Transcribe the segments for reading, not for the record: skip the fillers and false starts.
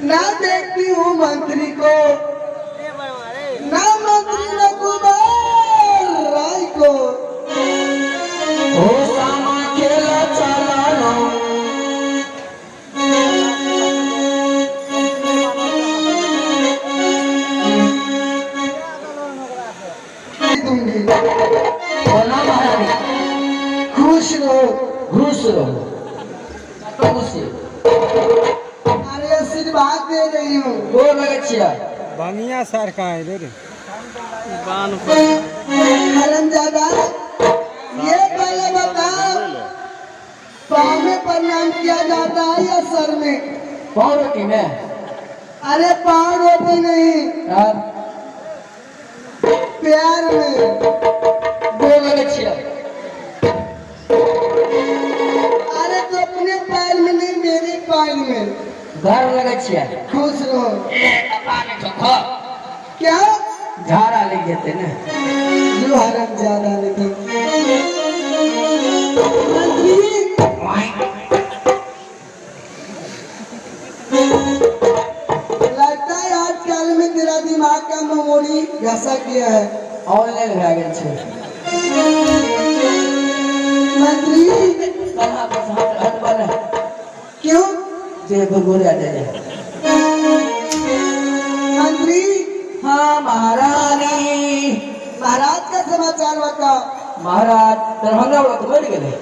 ना देखती हूँ मंत्री को, ना मंत्री न कुमार राय को। ओ सामा खेला चलाना दूंगी। बोला महारानी खुश रहो। घुस रहो तो घुसे अरे आशीर्वाद दे रही हूँ। वो लगे छिया बनिया सर का है रे हरमजादा, ये पहले बताओ, पाँव में प्रणाम किया जाता है या सर में? कौन रोटी में अरे पाँव रोटी नहीं, यार प्यार में। वो लगे छिया अरे तो अपने पैर में नहीं, मेरे पैर में। घर लगे छिया खुश रहो। क्या झाड़ा ले जेते ने जो हरमजादा लेकिन मंत्री, लगता है आजकल में तेरा दिमाग का मेमोरी ऐसा किया है। ऑनलाइन रह गए छे मंत्री कहां पर हाथ बने क्यों? जे भगोरिया दे दे मंत्री, हाँ महारानी महाराज का समाचार बताओ। महाराज दरभंगा वाला तो मर गए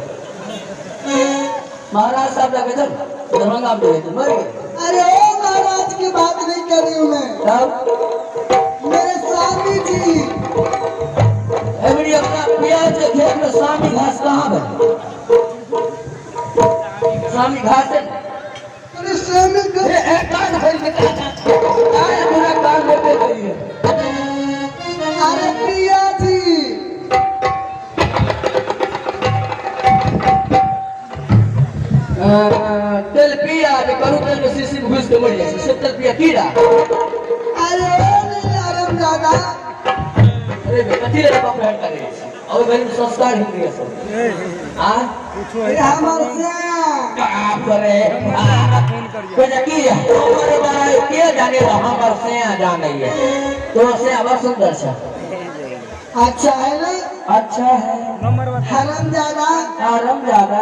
महाराज साहब लगे जब दरभंगा में गए तो मर गए अरे ओ महाराज की बात नहीं कर रही हूँ मैं, तब मेरे स्वामी जी। एवरी अपना प्याज के खेत में स्वामी घास कहाँ है स्वामी घास है अरे स्वामी का कान भर के काय पूरा कान लेते रहिए अरे प्रिया जी, तेल पिया के करू तेल में शीशी में घुस के मर जाए से तेल पिया कीड़ा अरे ओ नहीं हरमजादा, अरे कथी रे बाप रे करे और घर में संस्कार हिंदी है सब हां अरे हमारे से का करे कोई की हमारे बारे के जाने हमारे से जाने है तो से अब सुंदर से अच्छा है ना? अच्छा है हरमजादा, आराम ज्यादा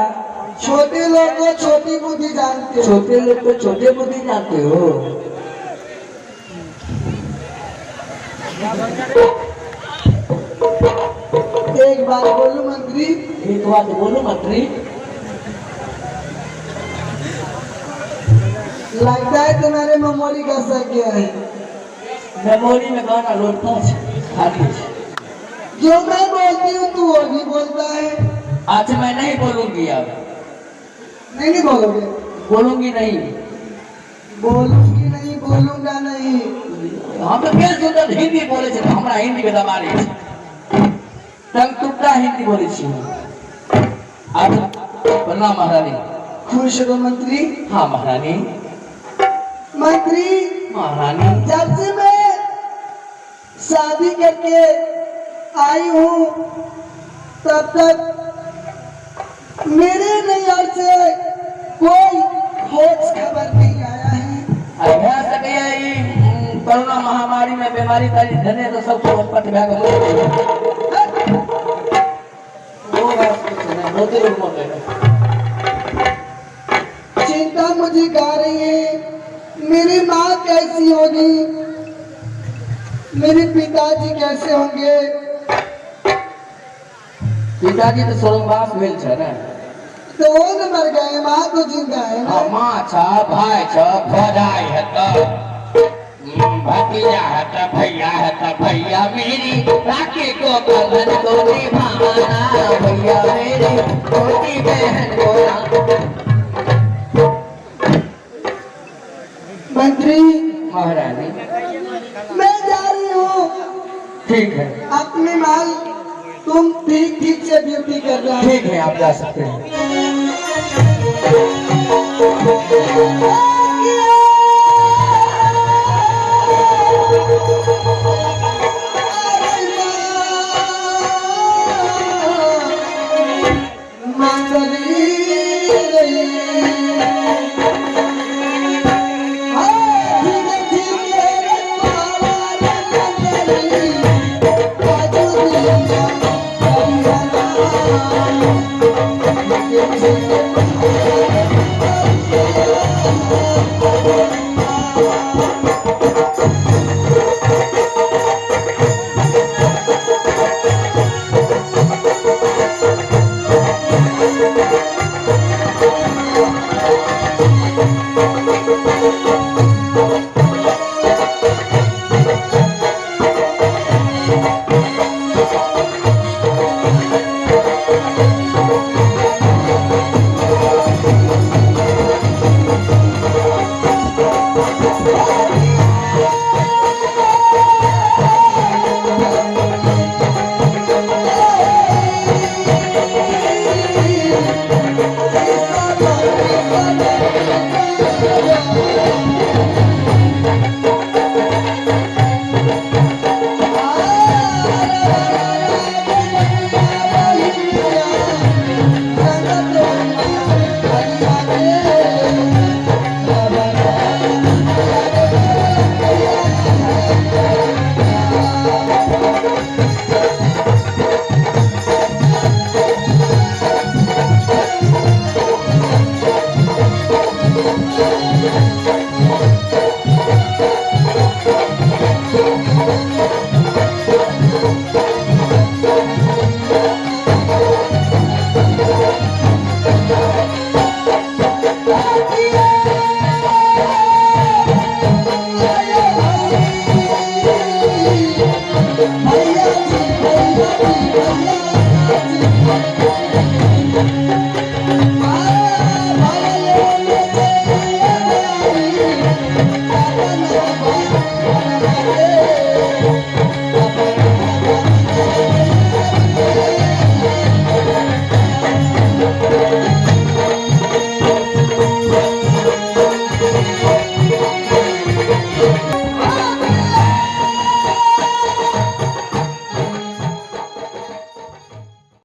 छोटे लोग को छोटी बुद्धि जानते हो। छोटे लोग को छोटे बुद्धि जानते हो एक बात बोलूं मंत्री, एक बात बोलूं मंत्री लगता है तुम्हारे मेमोरी कैसा क्या है? मेमोरी में गाना लौटता है खाली जो मैं बोलती हूँ तू वो भी बोलता है। आज मैं नहीं बोलूंगी अब नहीं बोलोगे? बोलूंगी नहीं बोलूंगी नहीं, बोलूंगा नहीं। हम तो क्या सुंदर हिंदी बोले छे हमरा हिंदी में दबारे छे तंग टुकड़ा हिंदी बोले छी आज प्रणाम महारानी खुश हो मंत्री। हाँ महारानी मंत्री, महारानी जब से मैं शादी करके आई हूँ तब तक मेरे नैयर से कोई खोज खबर नहीं आया है। अभ्या सके ई कोरोना महामारी में बीमारी तारी धने तो सब को पट भाग हो बात कुछ नहीं होते लोग मोटे चिंता मुझे खा रही है। मेरी माँ कैसी होगी, मेरे पिताजी कैसे होंगे? पिताजी तो स्वर्गवास भेल छे ना तो वो न मर गए, माँ तो जिंदा है ना? माँ छ भाई छ भजाई है तो भतीजा है तो भैया मेरी राखी को बंधन को निभाना, भैया मेरी छोटी बहन को मंत्री महारानी। मैं जा रही हूँ। ठीक है, अपनी माल तुम ठीक से ड्यूटी कर रहा है। ठीक है, आप जा सकते हैं। Thank you.